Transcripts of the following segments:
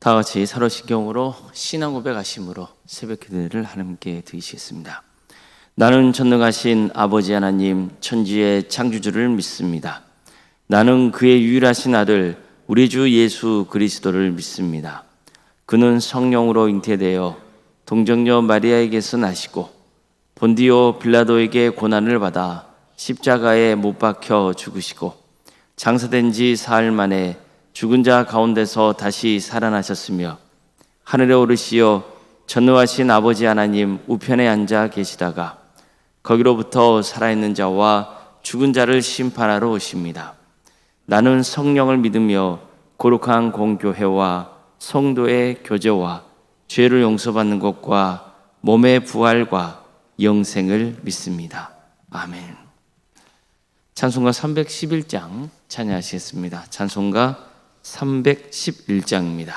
다 같이 사도신경으로 신앙 고백하심으로 새벽 기도를 함께 드리시겠습니다. 나는 전능하신 아버지 하나님 천지의 창조주를 믿습니다. 나는 그의 유일하신 아들 우리 주 예수 그리스도를 믿습니다. 그는 성령으로 잉태되어 동정녀 마리아에게서 나시고 본디오 빌라도에게 고난을 받아 십자가에 못 박혀 죽으시고 장사된 지 사흘 만에 죽은 자 가운데서 다시 살아나셨으며 하늘에 오르시어 전능하신 아버지 하나님 우편에 앉아 계시다가 거기로부터 살아있는 자와 죽은 자를 심판하러 오십니다. 나는 성령을 믿으며 거룩한 공교회와 성도의 교제와 죄를 용서받는 것과 몸의 부활과 영생을 믿습니다. 아멘. 찬송가 311장 찬양하시겠습니다. 찬송가 311장입니다.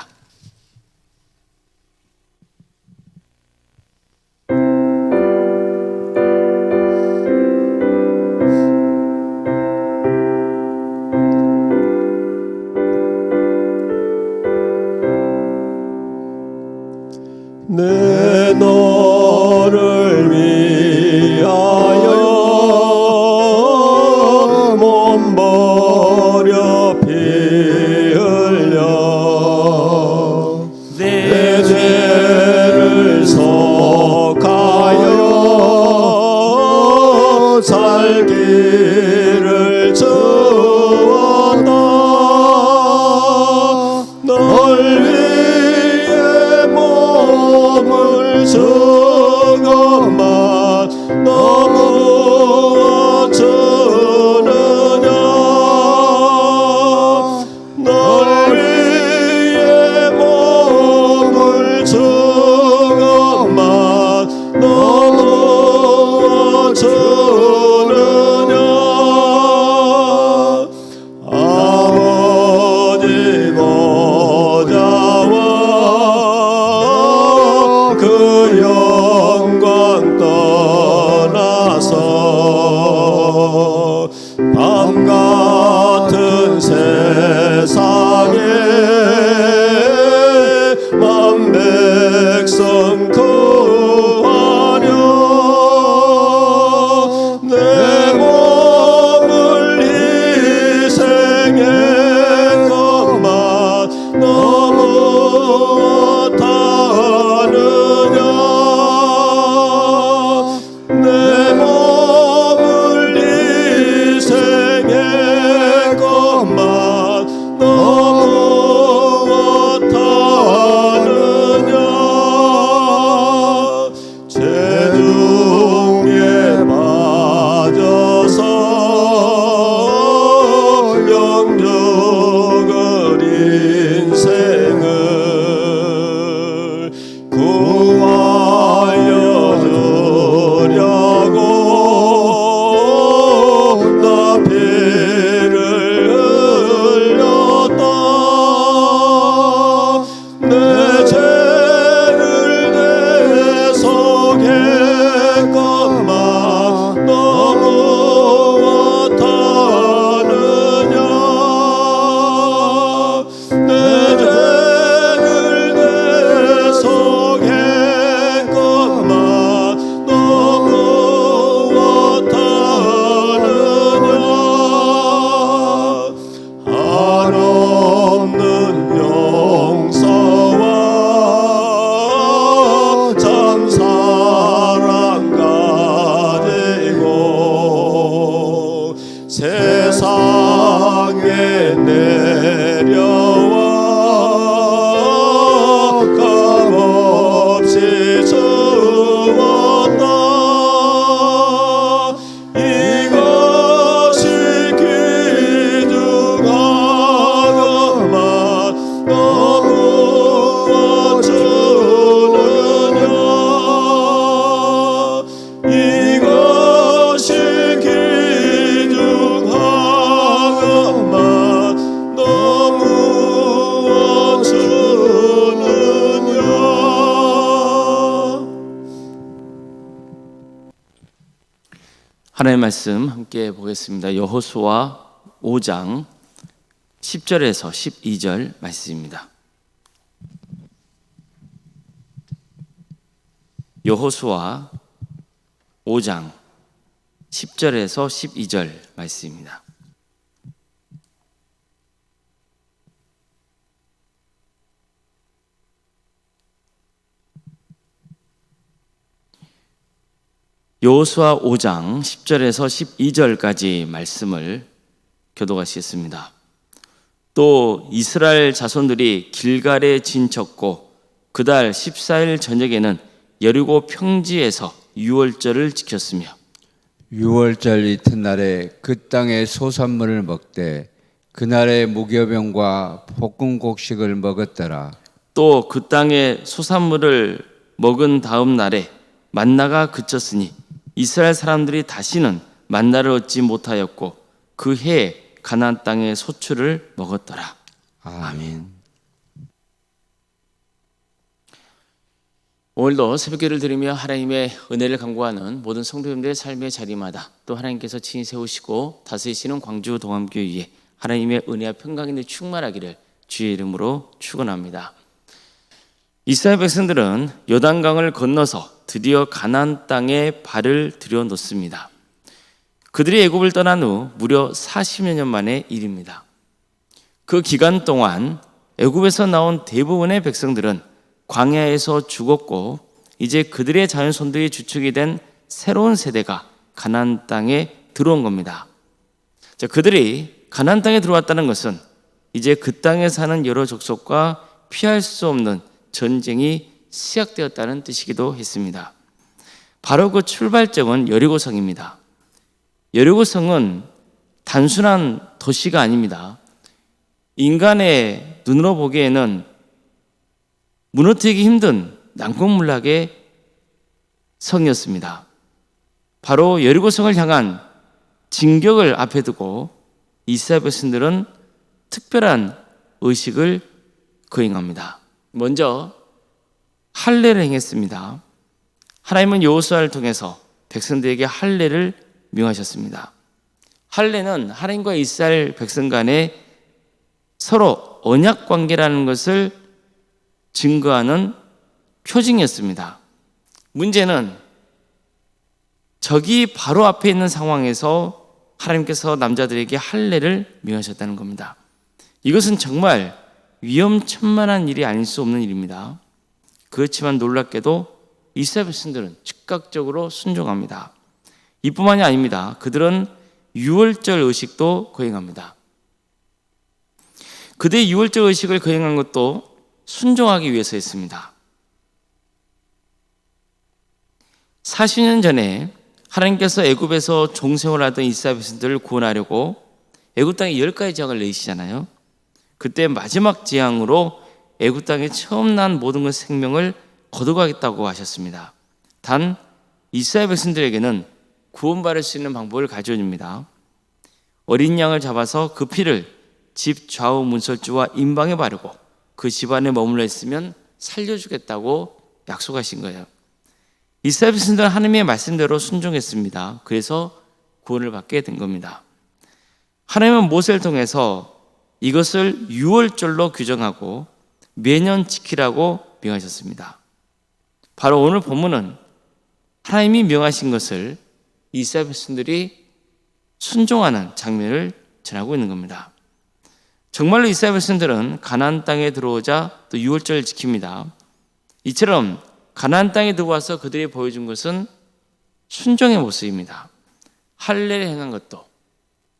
내 너를 위하여 몸 버려 피 흘려 내 죄를 속하여 살기를 주었다. 널 위해 몸을 준 것만 너무 주느냐. 널 위해 몸을 준 것만 너무 주느냐. 아버지 보좌와 그 영광 떠나서 밤 같은 세상에 만 백성 구하려 내 몸을 희생했건만 너무 어떠하느냐. 내 몸을 희생했건만 너무 어떠하느냐. 죄중에 빠져서 영적을 인생을 구하여 주려고 나 피를 흘렸다. 내 죄를 내 속했건만 너무 어떠하느냐. 내 죄를 내 속했건만 너무 어떠하느냐. 한없는 용서와 참 사랑 가지고 세상에 내려와 값없이 주었다. 이것이 귀중하건만 너무 주느냐. 이것이 귀중하건만 너무 주느냐. 하나님의 말씀 함께 보겠습니다. 여호수아 5장 10절에서 12절 말씀입니다. 여호수아 5장 10절에서 12절 말씀입니다. 여호수아 5장 10절에서 12절까지 말씀을 교독하시겠습니다. 또 이스라엘 자손들이 길갈에 진쳤고 그달 14일 저녁에는 여리고 평지에서 유월절을 지켰으며 유월절 이튿날에 그 땅의 소산물을 먹되 그날의 무교병과 볶은 곡식을 먹었더라. 또 그 땅의 소산물을 먹은 다음 날에 만나가 그쳤으니 이스라엘 사람들이 다시는 만나를 얻지 못하였고 그 해에 가나안 땅의 소출을 먹었더라. 아멘. 오늘도 새벽기를 드리며 하나님의 은혜를 간구하는 모든 성도님들의 삶의 자리마다 또 하나님께서 친히 세우시고 다스리시는 광주 동암교회 위에 하나님의 은혜와 평강이 충만하기를 주의 이름으로 축원합니다. 이스라엘 백성들은 요단강을 건너서 드디어 가나안 땅에 발을 들여놓습니다. 그들이 애굽을 떠난 후 무려 40여 년 만의 일입니다. 그 기간 동안 애굽에서 나온 대부분의 백성들은 광야에서 죽었고 이제 그들의 자손들이 주축이 된 새로운 세대가 가나안 땅에 들어온 겁니다. 그들이 가나안 땅에 들어왔다는 것은 이제 그 땅에 사는 여러 족속과 피할 수 없는 전쟁이 시작되었다는 뜻이기도 했습니다. 바로 그 출발점은 여리고성입니다. 여리고성은 단순한 도시가 아닙니다. 인간의 눈으로 보기에는 무너뜨리기 힘든 난공불락의 성이었습니다. 바로 여리고성을 향한 진격을 앞에 두고 이스라엘 백성들은 특별한 의식을 거행합니다. 먼저 할례를 행했습니다. 하나님은 여호수아를 통해서 백성들에게 할례를 명하셨습니다. 할례는 하나님과 이스라엘 백성 간에 서로 언약 관계라는 것을 증거하는 표징이었습니다. 문제는 적이 바로 앞에 있는 상황에서 하나님께서 남자들에게 할례를 명하셨다는 겁니다. 이것은 정말 위험천만한 일이 아닐 수 없는 일입니다. 그렇지만 놀랍게도 이스라엘 백성들은 즉각적으로 순종합니다. 이뿐만이 아닙니다. 그들은 유월절 의식도 거행합니다. 그들의 유월절 의식을 거행한 것도 순종하기 위해서였습니다. 40년 전에 하나님께서 애굽에서 종생활하던 이스라엘 백성들을 구원하려고 애굽 땅에 10가지 재앙을 내리시잖아요. 그때 마지막 재앙으로 애굽 땅에 처음 난 모든 것 생명을 거둬가겠다고 하셨습니다. 단 이스라엘 백성들에게는 구원받을 수 있는 방법을 가르쳐 줍니다. 어린 양을 잡아서 그 피를 집 좌우 문설주와 임방에 바르고 그 집 안에 머물러 있으면 살려주겠다고 약속하신 거예요. 이스라엘 백성들은 하나님의 말씀대로 순종했습니다. 그래서 구원을 받게 된 겁니다. 하나님은 모세를 통해서 이것을 유월절로 규정하고 매년 지키라고 명하셨습니다. 바로 오늘 본문은 하나님이 명하신 것을 이스라엘 백성들이 순종하는 장면을 전하고 있는 겁니다. 정말로 이스라엘 백성들은 가나안 땅에 들어오자 또 유월절을 지킵니다. 이처럼 가나안 땅에 들어와서 그들이 보여준 것은 순종의 모습입니다. 할례를 행한 것도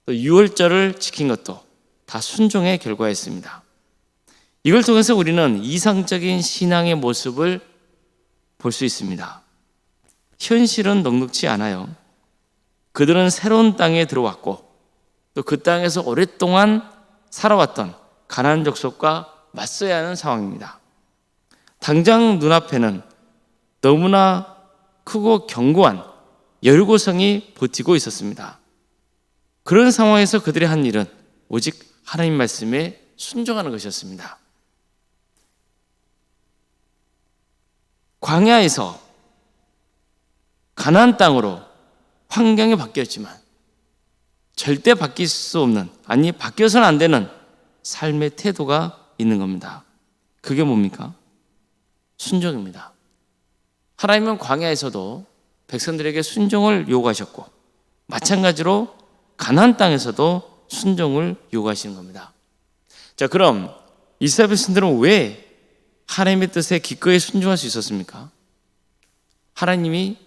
또 유월절을 지킨 것도 다 순종의 결과였습니다. 이걸 통해서 우리는 이상적인 신앙의 모습을 볼 수 있습니다. 현실은 넉넉지 않아요. 그들은 새로운 땅에 들어왔고 또 그 땅에서 오랫동안 살아왔던 가나안 족속과 맞서야 하는 상황입니다. 당장 눈앞에는 너무나 크고 견고한 여리고성이 버티고 있었습니다. 그런 상황에서 그들이 한 일은 오직 하나님 말씀에 순종하는 것이었습니다. 광야에서 가나안 땅으로 환경이 바뀌었지만 절대 바뀔 수 없는, 아니 바뀌어서는 안 되는 삶의 태도가 있는 겁니다. 그게 뭡니까? 순종입니다. 하나님은 광야에서도 백성들에게 순종을 요구하셨고 마찬가지로 가나안 땅에서도 순종을 요구하시는 겁니다. 자, 그럼 이스라엘 백성들은 왜 하나님의 뜻에 기꺼이 순종할 수 있었습니까? 하나님이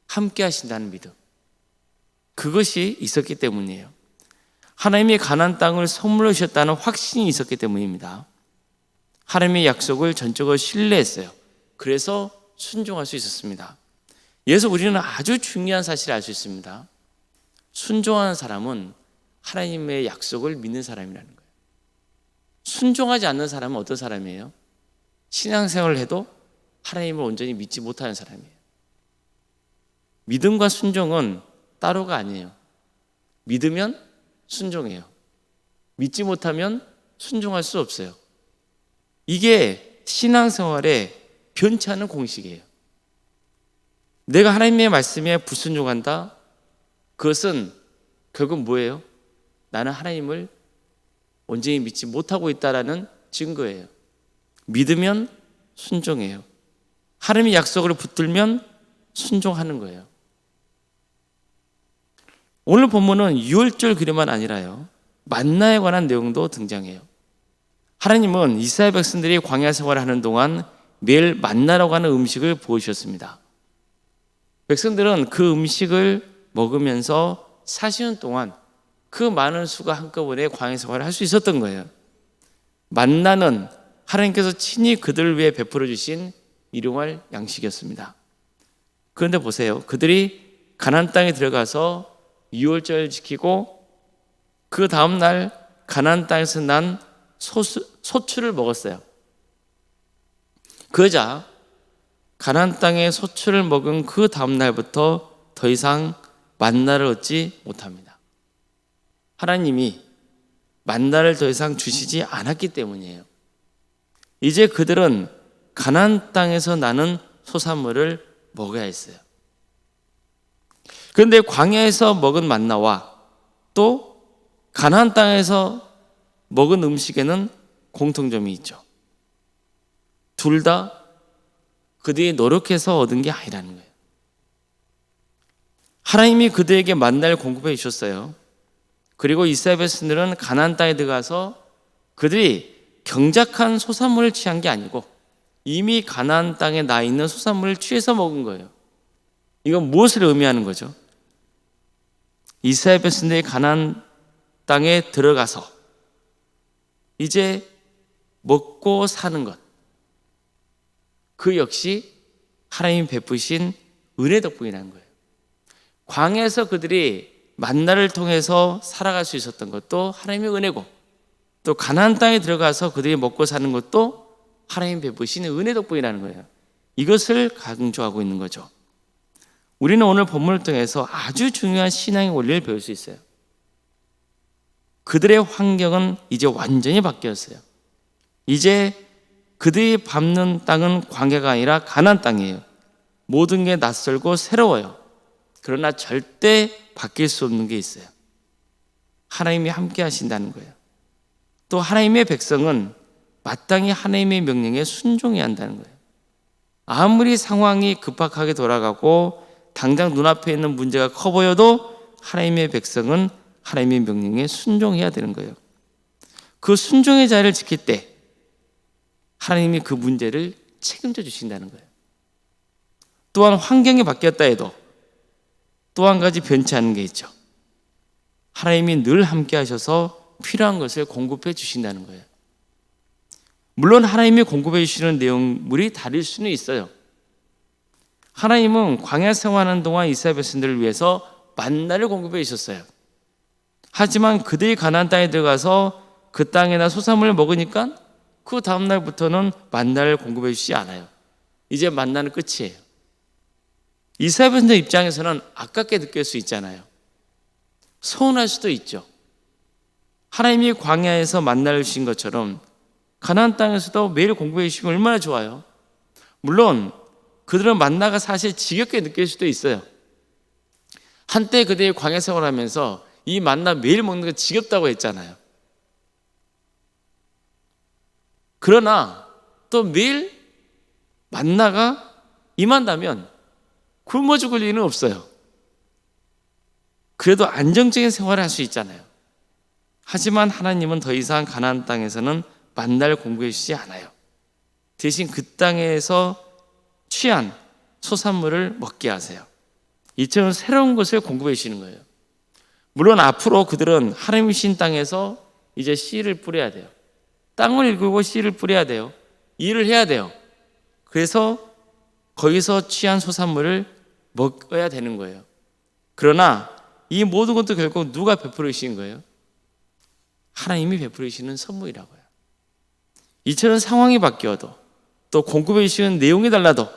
함께 하신다는 믿음, 그것이 있었기 때문이에요. 하나님이 가나안 땅을 선물로 주셨다는 확신이 있었기 때문입니다. 하나님의 약속을 전적으로 신뢰했어요. 그래서 순종할 수 있었습니다. 여기서 우리는 아주 중요한 사실을 알 수 있습니다. 순종하는 사람은 하나님의 약속을 믿는 사람이라는 거예요. 순종하지 않는 사람은 어떤 사람이에요? 신앙생활을 해도 하나님을 온전히 믿지 못하는 사람이에요. 믿음과 순종은 따로가 아니에요. 믿으면 순종해요. 믿지 못하면 순종할 수 없어요. 이게 신앙생활의 변치 않는 공식이에요. 내가 하나님의 말씀에 불순종한다? 그것은 결국 뭐예요? 나는 하나님을 온전히 믿지 못하고 있다라는 증거예요. 믿으면 순종해요. 하나님의 약속을 붙들면 순종하는 거예요. 오늘 본문은 유월절 규례만 아니라요, 만나에 관한 내용도 등장해요. 하나님은 이스라엘 백성들이 광야 생활을 하는 동안 매일 만나라고 하는 음식을 보여주셨습니다. 백성들은 그 음식을 먹으면서 40년 동안 그 많은 수가 한꺼번에 광야 생활을 할 수 있었던 거예요. 만나는 하나님께서 친히 그들을 위해 베풀어 주신 일용할 양식이었습니다. 그런데 보세요. 그들이 가나안 땅에 들어가서 유월절을 지키고 그 다음날 가나안 땅에서 난 소출을 먹었어요. 그러자 가나안 땅의 소출을 먹은 그 다음날부터 더 이상 만나를 얻지 못합니다. 하나님이 만나를 더 이상 주시지 않았기 때문이에요. 이제 그들은 가나안 땅에서 나는 소산물을 먹어야 했어요. 그런데 광야에서 먹은 만나와 또 가나안 땅에서 먹은 음식에는 공통점이 있죠. 둘 다 그들이 노력해서 얻은 게 아니라는 거예요. 하나님이 그들에게 만나를 공급해 주셨어요. 그리고 이스라엘 백성들은 가나안 땅에 들어가서 그들이 경작한 소산물을 취한 게 아니고 이미 가나안 땅에 나 있는 소산물을 취해서 먹은 거예요. 이건 무엇을 의미하는 거죠? 이스라엘 백성들이 가나안 땅에 들어가서 이제 먹고 사는 것, 그 역시 하나님이 베푸신 은혜 덕분이라는 거예요. 광야에서 그들이 만나를 통해서 살아갈 수 있었던 것도 하나님의 은혜고, 또 가나안 땅에 들어가서 그들이 먹고 사는 것도 하나님 베푸신 은혜 덕분이라는 거예요. 이것을 강조하고 있는 거죠. 우리는 오늘 본문을 통해서 아주 중요한 신앙의 원리를 배울 수 있어요. 그들의 환경은 이제 완전히 바뀌었어요. 이제 그들이 밟는 땅은 광야가 아니라 가나안 땅이에요. 모든 게 낯설고 새로워요. 그러나 절대 바뀔 수 없는 게 있어요. 하나님이 함께 하신다는 거예요. 또 하나님의 백성은 마땅히 하나님의 명령에 순종해야 한다는 거예요. 아무리 상황이 급박하게 돌아가고 당장 눈앞에 있는 문제가 커 보여도 하나님의 백성은 하나님의 명령에 순종해야 되는 거예요. 그 순종의 자리를 지킬 때 하나님이 그 문제를 책임져 주신다는 거예요. 또한 환경이 바뀌었다 해도 또 한 가지 변치 않는 게 있죠. 하나님이 늘 함께 하셔서 필요한 것을 공급해 주신다는 거예요. 물론 하나님이 공급해 주시는 내용물이 다를 수는 있어요. 하나님은 광야 생활하는 동안 이스라엘 백성들을 위해서 만나를 공급해 주셨어요. 하지만 그들이 가나안 땅에 들어가서 그 땅에나 소산물을 먹으니까 그 다음날부터는 만나를 공급해 주시지 않아요. 이제 만나는 끝이에요. 이스라엘 백성들 입장에서는 아깝게 느낄 수 있잖아요. 서운할 수도 있죠. 하나님이 광야에서 만나를 주신 것처럼 가나안 땅에서도 매일 공급해 주시면 얼마나 좋아요. 물론 그들은 만나가 사실 지겹게 느낄 수도 있어요. 한때 그들이 광야 생활하면서 이 만나 매일 먹는 거 지겹다고 했잖아요. 그러나 또 매일 만나가 임한다면 굶어 죽을 일은 없어요. 그래도 안정적인 생활을 할 수 있잖아요. 하지만 하나님은 더 이상 가나안 땅에서는 만나를 공급해 주시지 않아요. 대신 그 땅에서 취한 소산물을 먹게 하세요. 이처럼 새로운 것을 공급해 주시는 거예요. 물론 앞으로 그들은 하나님이 신 땅에서 이제 씨를 뿌려야 돼요. 땅을 일구고 씨를 뿌려야 돼요. 일을 해야 돼요. 그래서 거기서 취한 소산물을 먹어야 되는 거예요. 그러나 이 모든 것도 결국 누가 베풀어 주신 거예요? 하나님이 베풀어 주시는 선물이라고요. 이처럼 상황이 바뀌어도 또 공급해 주시는 내용이 달라도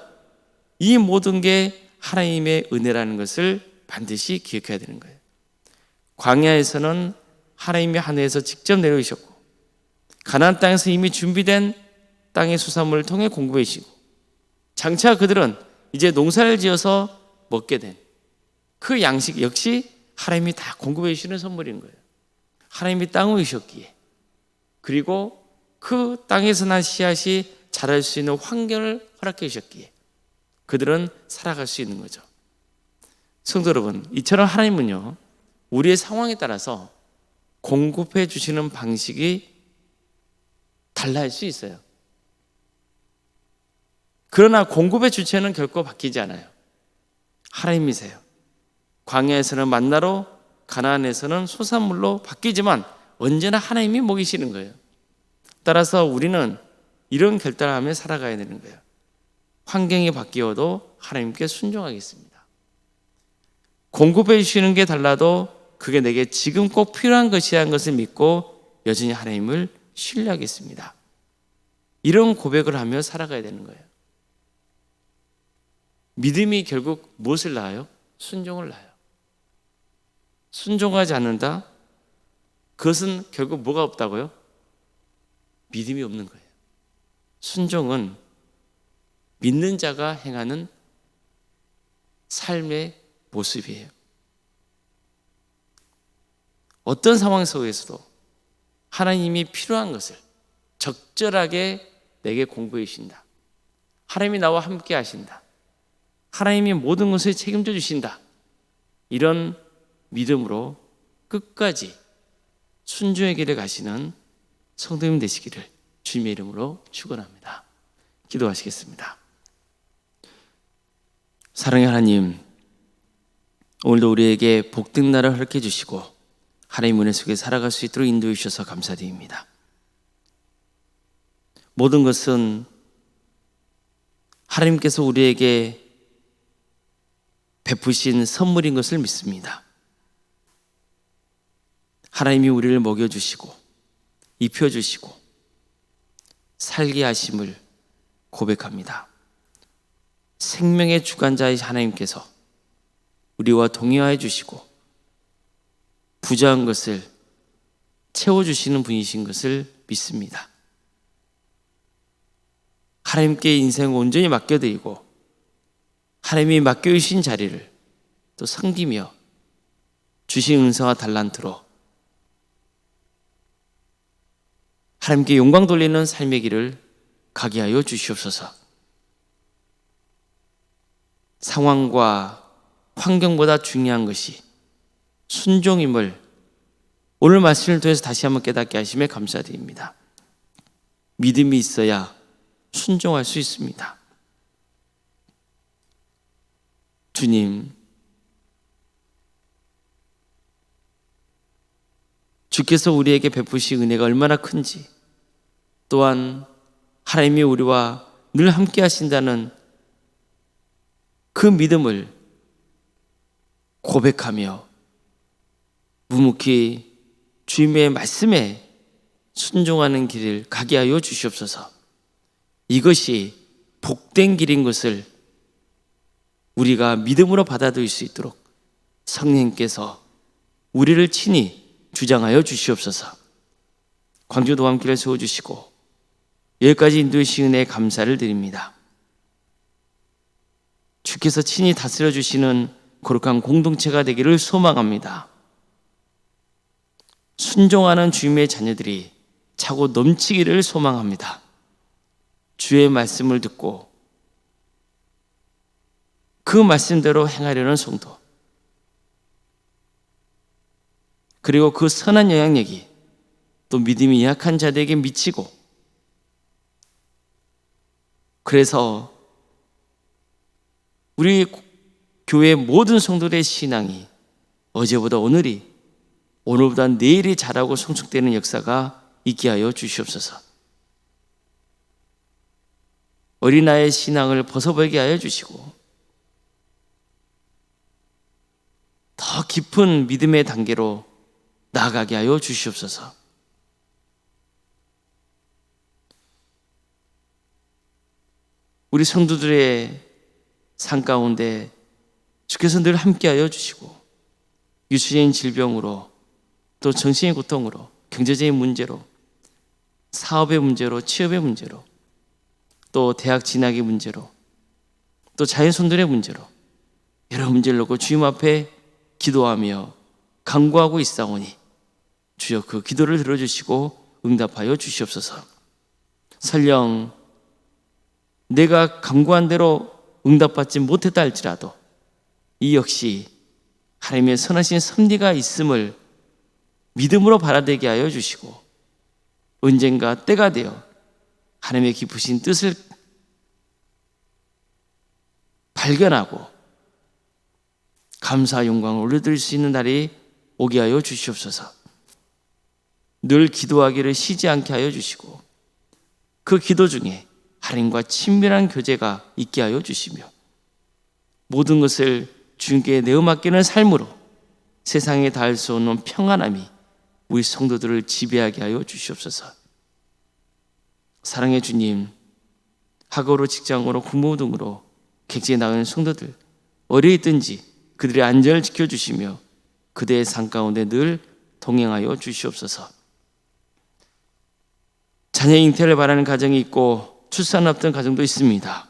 이 모든 게 하나님의 은혜라는 것을 반드시 기억해야 되는 거예요. 광야에서는 하나님이 하늘에서 직접 내려오셨고 가나안 땅에서 이미 준비된 땅의 수산물을 통해 공급해 주시고 장차 그들은 이제 농사를 지어서 먹게 된 그 양식 역시 하나님이 다 공급해 주시는 선물인 거예요. 하나님이 땅을 주셨기에 그리고 그 땅에서 난 씨앗이 자랄 수 있는 환경을 허락해 주셨기에 그들은 살아갈 수 있는 거죠. 성도 여러분, 이처럼 하나님은요 우리의 상황에 따라서 공급해 주시는 방식이 달라질 수 있어요. 그러나 공급의 주체는 결코 바뀌지 않아요. 하나님이세요. 광야에서는 만나로, 가나안에서는 소산물로 바뀌지만 언제나 하나님이 먹이시는 거예요. 따라서 우리는 이런 결단을 하며 살아가야 되는 거예요. 환경이 바뀌어도 하나님께 순종하겠습니다. 공급해 주시는 게 달라도 그게 내게 지금 꼭 필요한 것이라는 것을 믿고 여전히 하나님을 신뢰하겠습니다. 이런 고백을 하며 살아가야 되는 거예요. 믿음이 결국 무엇을 낳아요? 순종을 낳아요. 순종하지 않는다? 그것은 결국 뭐가 없다고요? 믿음이 없는 거예요. 순종은 믿는 자가 행하는 삶의 모습이에요. 어떤 상황 속에서도 하나님이 필요한 것을 적절하게 내게 공급해 주신다. 하나님이 나와 함께 하신다. 하나님이 모든 것을 책임져 주신다. 이런 믿음으로 끝까지 순종의 길을 가시는 성도님 되시기를 주님의 이름으로 축원합니다. 기도하시겠습니다. 사랑의 하나님, 오늘도 우리에게 복된 날을 허락해 주시고 하나님 은혜 속에 살아갈 수 있도록 인도해 주셔서 감사드립니다. 모든 것은 하나님께서 우리에게 베푸신 선물인 것을 믿습니다. 하나님이 우리를 먹여주시고 입혀주시고 살게 하심을 고백합니다. 생명의 주관자이신 하나님께서 우리와 동행하여 주시고 부족한 것을 채워주시는 분이신 것을 믿습니다. 하나님께 인생을 온전히 맡겨드리고 하나님이 맡겨주신 자리를 또 섬기며 주신 은사와 달란트로 하나님께 영광 돌리는 삶의 길을 가게 하여 주시옵소서. 상황과 환경보다 중요한 것이 순종임을 오늘 말씀을 통해서 다시 한번 깨닫게 하심에 감사드립니다. 믿음이 있어야 순종할 수 있습니다. 주님, 주께서 우리에게 베푸신 은혜가 얼마나 큰지, 또한 하나님이 우리와 늘 함께 하신다는 그 믿음을 고백하며 묵묵히 주님의 말씀에 순종하는 길을 가게 하여 주시옵소서. 이것이 복된 길인 것을 우리가 믿음으로 받아들일 수 있도록 성령님께서 우리를 친히 주장하여 주시옵소서. 광주 도함길을 세워주시고 여기까지 인도해 주신 은혜에 감사를 드립니다. 주께서 친히 다스려 주시는 거룩한 공동체가 되기를 소망합니다. 순종하는 주님의 자녀들이 차고 넘치기를 소망합니다. 주의 말씀을 듣고 그 말씀대로 행하려는 성도, 그리고 그 선한 영향력이 또 믿음이 약한 자들에게 미치고, 그래서 우리 교회 모든 성도들의 신앙이 어제보다 오늘이, 오늘보다 내일이 자라고 성숙되는 역사가 있게 하여 주시옵소서. 어린아이의 신앙을 벗어버리게 하여 주시고 더 깊은 믿음의 단계로 나아가게 하여 주시옵소서. 우리 성도들의 삶 가운데 주께서 늘 함께하여 주시고, 유수적인 질병으로, 또 정신의 고통으로, 경제적인 문제로, 사업의 문제로, 취업의 문제로, 또 대학 진학의 문제로, 또 자연손들의 문제로 여러 문제를 놓고 주님 앞에 기도하며 간구하고 있사오니 주여 그 기도를 들어주시고 응답하여 주시옵소서. 설령 내가 간구한 대로 응답받지 못했다 할지라도 이 역시 하나님의 선하신 섭리가 있음을 믿음으로 받아들이게 하여 주시고, 언젠가 때가 되어 하나님의 깊으신 뜻을 발견하고 감사 영광을 올려드릴 수 있는 날이 오게 하여 주시옵소서. 늘 기도하기를 쉬지 않게 하여 주시고, 그 기도 중에 하나님과 친밀한 교제가 있게 하여 주시며, 모든 것을 주님께 내어 맡기는 삶으로 세상에 닿을 수 없는 평안함이 우리 성도들을 지배하게 하여 주시옵소서. 사랑의 주님, 학업으로, 직장으로, 공부 등으로 객지에 나가는 성도들, 어디에 있든지 그들의 안전을 지켜주시며 그들의 삶 가운데 늘 동행하여 주시옵소서. 자녀 잉태를 바라는 가정이 있고 출산 앞둔 가정도 있습니다.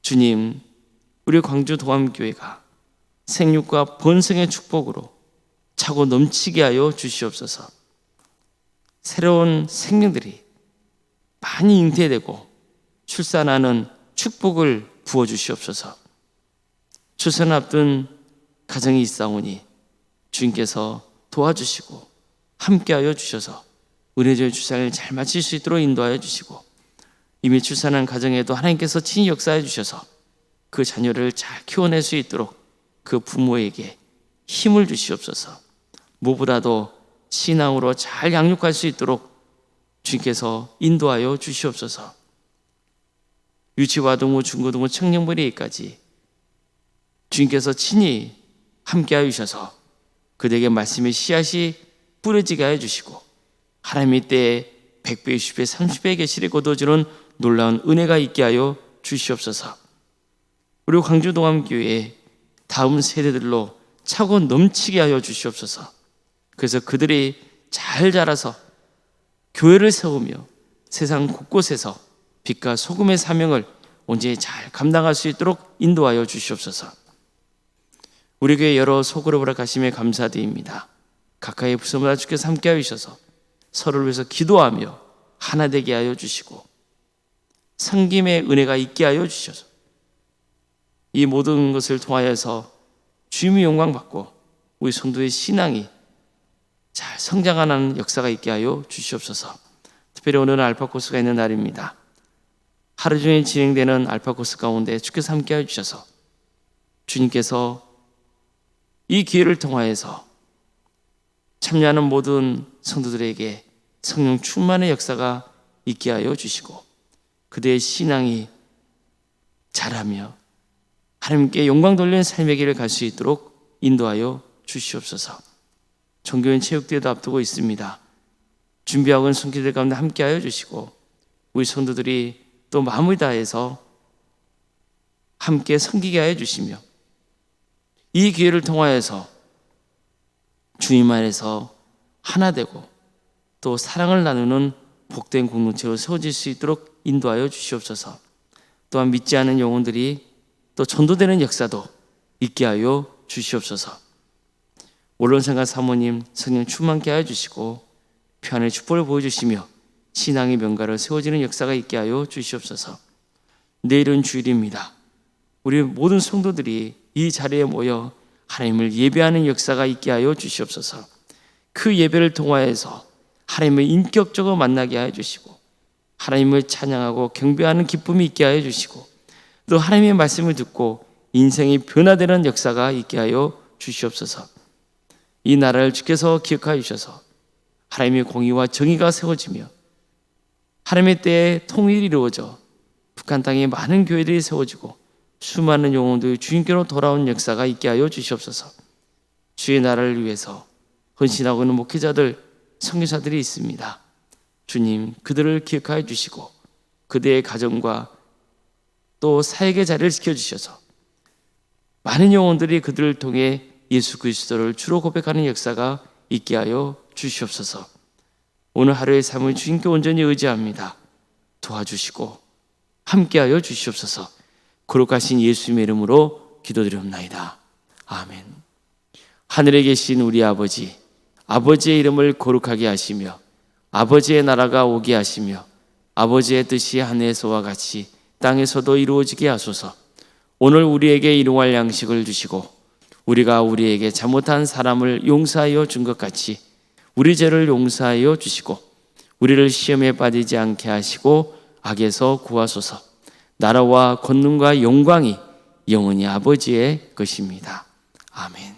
주님, 우리 광주 도암교회가 생육과 번성의 축복으로 차고 넘치게 하여 주시옵소서. 새로운 생명들이 많이 잉태되고 출산하는 축복을 부어주시옵소서. 출산을 앞둔 가정이 있사오니 주님께서 도와주시고 함께하여 주셔서 은혜의 출산을 잘 마칠 수 있도록 인도하여 주시고, 이미 출산한 가정에도 하나님께서 친히 역사해 주셔서 그 자녀를 잘 키워낼 수 있도록 그 부모에게 힘을 주시옵소서. 무엇보다도 신앙으로 잘 양육할 수 있도록 주님께서 인도하여 주시옵소서. 유치와동부, 중고등부, 청년부리까지 주님께서 친히 함께하여 주셔서 그들에게 말씀의 씨앗이 뿌려지게 하여 주시고, 하나님의 때에 100배, 60배, 30배의 계시를 거둬주는 놀라운 은혜가 있게 하여 주시옵소서. 우리 광주동암교회의 다음 세대들로 차고 넘치게 하여 주시옵소서. 그래서 그들이 잘 자라서 교회를 세우며 세상 곳곳에서 빛과 소금의 사명을 온전히 잘 감당할 수 있도록 인도하여 주시옵소서. 우리 교회 여러 소그룹 허락하심에 감사드립니다. 각각의 부서마다 주께서 함께하여 주셔서 서로를 위해서 기도하며 하나 되게 하여 주시고 섬김의 은혜가 있게 하여 주셔서 이 모든 것을 통하여서 주님의 영광 받고 우리 성도의 신앙이 잘 성장하는 역사가 있게 하여 주시옵소서. 특별히 오늘은 알파 코스가 있는 날입니다. 하루 종일 진행되는 알파 코스 가운데 주께서 함께하여 주셔서 주님께서 이 기회를 통하여서 참여하는 모든 성도들에게 성령 충만의 역사가 있게 하여 주시고 그들의 신앙이 자라며 하나님께 영광 돌리는 삶의 길을 갈 수 있도록 인도하여 주시옵소서. 종교인 체육대회도 앞두고 있습니다. 준비하고 있는 성도들 가운데 함께하여 주시고 우리 성도들이 또 마음을 다해서 함께 섬기게 하여 주시며 이 기회를 통하여서 주님 안에서 하나 되고 또 사랑을 나누는 복된 공동체로 세워질 수 있도록 인도하여 주시옵소서. 또한 믿지 않은 영혼들이 또 전도되는 역사도 있게 하여 주시옵소서. 원론생활 사모님 성령 충만케 하여 주시고 평안의 축복을 보여주시며 신앙의 명가를 세워지는 역사가 있게 하여 주시옵소서. 내일은 주일입니다. 우리 모든 성도들이 이 자리에 모여 하나님을 예배하는 역사가 있게 하여 주시옵소서. 그 예배를 통하여서 하나님을 인격적으로 만나게 하여 주시고 하나님을 찬양하고 경배하는 기쁨이 있게 하여 주시고 또 하나님의 말씀을 듣고 인생이 변화되는 역사가 있게 하여 주시옵소서. 이 나라를 주께서 기억하여 주셔서 하나님의 공의와 정의가 세워지며 하나님의 때에 통일이 이루어져 북한 땅에 많은 교회들이 세워지고 수많은 영혼들이 주님께로 돌아온 역사가 있게 하여 주시옵소서. 주의 나라를 위해서 헌신하고 있는 목회자들, 선교사들이 있습니다. 주님, 그들을 기억하여 주시고 그들의 가정과 또 사역의 자리를 지켜주셔서 많은 영혼들이 그들을 통해 예수 그리스도를 주로 고백하는 역사가 있게 하여 주시옵소서. 오늘 하루의 삶을 주님께 온전히 의지합니다. 도와주시고 함께하여 주시옵소서. 거룩하신 예수님의 이름으로 기도드리옵나이다. 아멘. 하늘에 계신 우리 아버지, 아버지의 이름을 거룩하게 하시며 아버지의 나라가 오게 하시며 아버지의 뜻이 하늘에서와 같이 땅에서도 이루어지게 하소서. 오늘 우리에게 일용할 양식을 주시고 우리가 우리에게 잘못한 사람을 용서하여 준 것 같이 우리 죄를 용서하여 주시고 우리를 시험에 빠지지 않게 하시고 악에서 구하소서. 나라와 권능과 영광이 영원히 아버지의 것입니다. 아멘.